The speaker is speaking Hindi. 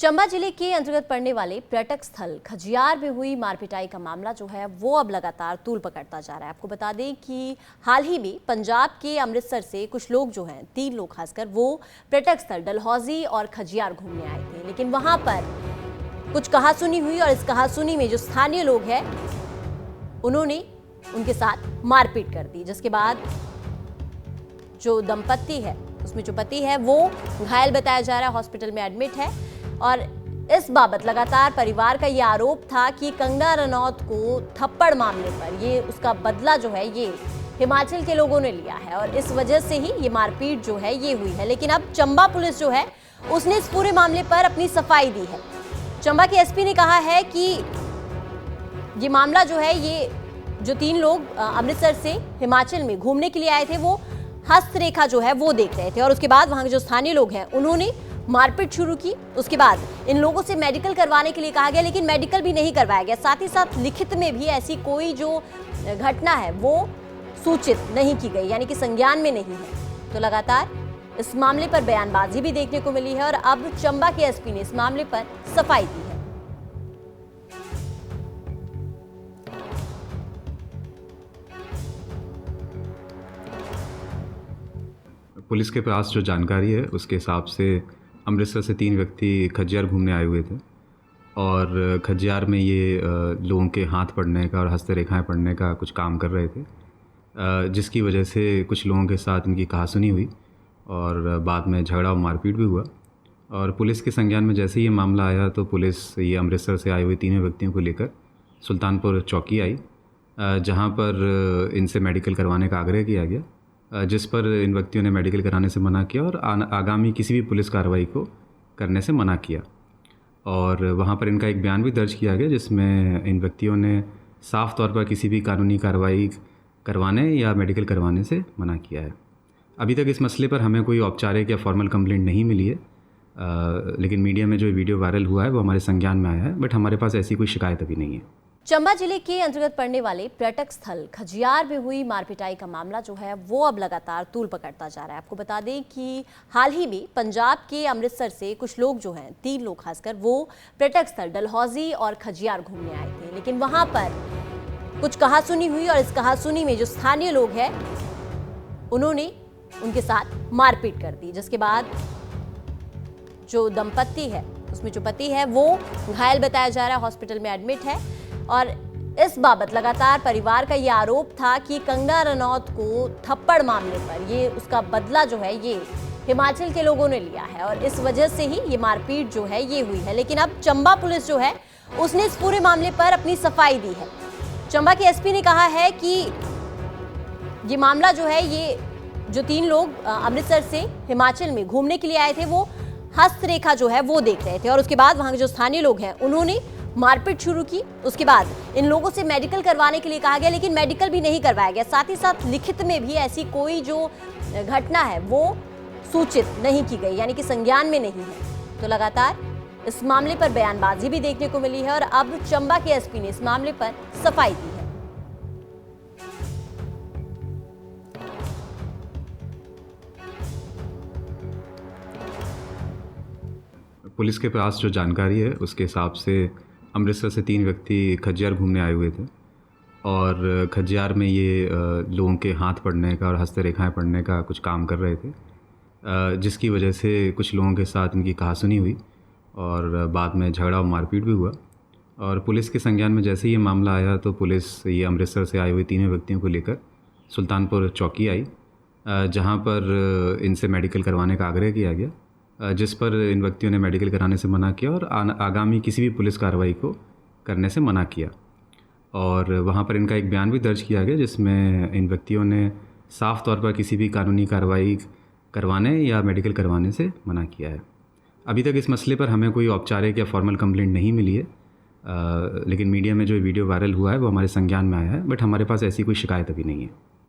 चंबा जिले के अंतर्गत पड़ने वाले पर्यटक स्थल खजियार में हुई मारपिटाई का मामला जो है वो अब लगातार तूल पकड़ता जा रहा है। आपको बता दें कि हाल ही में पंजाब के अमृतसर से कुछ लोग जो हैं 3 लोग खासकर वो पर्यटक स्थल डलहौजी और खजियार घूमने आए थे, लेकिन वहां पर कुछ कहासुनी हुई और इस कहासुनी में जो स्थानीय लोग हैं उन्होंने उनके साथ मारपीट कर दी, जिसके बाद जो दंपत्ति है उसमें जो पति है वो घायल बताया जा रहा है, हॉस्पिटल में एडमिट है। और इस बाबत लगातार परिवार का ये आरोप था कि कंगना रनौत को थप्पड़ मामले पर ये उसका बदला जो है ये हिमाचल के लोगों ने लिया है और इस वजह से ही ये मारपीट जो है ये हुई है। लेकिन अब चंबा पुलिस जो है उसने इस पूरे मामले पर अपनी सफाई दी है। चंबा के एसपी ने कहा है कि ये मामला जो है ये जो 3 लोग अमृतसर से हिमाचल में घूमने के लिए आए थे वो हस्तरेखा जो है वो देख रहे थे और उसके बाद वहां के जो स्थानीय लोग हैं उन्होंने मारपीट शुरू की। उसके बाद इन लोगों से मेडिकल करवाने के लिए कहा गया, लेकिन मेडिकल भी नहीं करवाया गया। साथ ही साथ लिखित में भी ऐसी कोई जो घटना है वो सूचित नहीं की गई, यानी कि संज्ञान में नहीं है। तो लगातार इस मामले पर बयानबाजी भी देखने को मिली है और अब चंबा के एसपी ने इस मामले पर सफाई दी है। पुलिस के पास जो जानकारी है उसके हिसाब से अमृतसर से 3 व्यक्ति खजियार घूमने आए हुए थे और खजियार में ये लोगों के हाथ पड़ने का और हस्तरेखाएं पड़ने का कुछ काम कर रहे थे, जिसकी वजह से कुछ लोगों के साथ इनकी कहासुनी हुई और बाद में झगड़ा और मारपीट भी हुआ। और पुलिस के संज्ञान में जैसे ही ये मामला आया तो पुलिस ये अमृतसर से आए हुए 3 व्यक्तियों को लेकर सुल्तानपुर चौकी आई, जहाँ पर इनसे मेडिकल करवाने का आग्रह किया गया, जिस पर इन व्यक्तियों ने मेडिकल कराने से मना किया और आगामी किसी भी पुलिस कार्रवाई को करने से मना किया। और वहाँ पर इनका एक बयान भी दर्ज किया गया जिसमें इन व्यक्तियों ने साफ तौर पर किसी भी कानूनी कार्रवाई करवाने या मेडिकल करवाने से मना किया है। अभी तक इस मसले पर हमें कोई औपचारिक या फॉर्मल कंप्लेंट नहीं मिली है, लेकिन मीडिया में जो वीडियो वायरल हुआ है वो हमारे संज्ञान में आया है, बट हमारे पास ऐसी कोई शिकायत अभी नहीं है। चंबा जिले के अंतर्गत पड़ने वाले पर्यटक स्थल खजियार में हुई मारपिटाई का मामला जो है वो अब लगातार तूल पकड़ता जा रहा है। आपको बता दें कि हाल ही में पंजाब के अमृतसर से कुछ लोग जो हैं 3 लोग खासकर वो पर्यटक स्थल डलहौजी और खजियार घूमने आए थे, लेकिन वहां पर कुछ कहासुनी हुई और इस कहासुनी में जो स्थानीय लोग हैं उन्होंने उनके साथ मारपीट कर दी, जिसके बाद जो दंपत्ति है उसमें जो पति है वो घायल बताया जा रहा है, हॉस्पिटल में एडमिट है। और इस बाबत लगातार परिवार का ये आरोप था कि कंगना रनौत को थप्पड़ मामले पर ये उसका बदला जो है ये हिमाचल के लोगों ने लिया है और इस वजह से ही ये मारपीट जो है ये हुई है। लेकिन अब चंबा पुलिस जो है उसने इस पूरे मामले पर अपनी सफाई दी है। चंबा के एसपी ने कहा है कि ये मामला जो है ये जो 3 लोग अमृतसर से हिमाचल में घूमने के लिए आए थे वो हस्तरेखा जो है वो देख रहे थे और उसके बाद वहां के जो स्थानीय लोग हैं उन्होंने मारपीट शुरू की। उसके बाद इन लोगों से मेडिकल करवाने के लिए कहा गया, लेकिन मेडिकल भी नहीं करवाया गया। साथ ही साथ लिखित में भी ऐसी कोई जो घटना है वो सूचित नहीं की गई, यानी कि संज्ञान में नहीं है। तो लगातार इस मामले पर बयानबाजी भी देखने को मिली है और अब चंबा के एसपी ने इस मामले पर सफाई दी है। पुलिस के पास जो जानकारी है उसके हिसाब से अमृतसर से 3 व्यक्ति खजियार घूमने आए हुए थे और खजियार में ये लोगों के हाथ पड़ने का और हस्तरेखाएं पड़ने का कुछ काम कर रहे थे, जिसकी वजह से कुछ लोगों के साथ इनकी कहासुनी हुई और बाद में झगड़ा और मारपीट भी हुआ। और पुलिस के संज्ञान में जैसे ही ये मामला आया तो पुलिस ये अमृतसर से आए हुए 3 व्यक्तियों को लेकर सुल्तानपुर चौकी आई, जहाँ पर इनसे मेडिकल करवाने का आग्रह किया गया, जिस पर इन व्यक्तियों ने मेडिकल कराने से मना किया और आगामी किसी भी पुलिस कार्रवाई को करने से मना किया। और वहाँ पर इनका एक बयान भी दर्ज किया गया जिसमें इन व्यक्तियों ने साफ तौर पर किसी भी कानूनी कार्रवाई करवाने या मेडिकल करवाने से मना किया है। अभी तक इस मसले पर हमें कोई औपचारिक या फॉर्मल कंप्लेंट नहीं मिली है, लेकिन मीडिया में जो वीडियो वायरल हुआ है वो हमारे संज्ञान में आया है, बट हमारे पास ऐसी कोई शिकायत अभी नहीं है।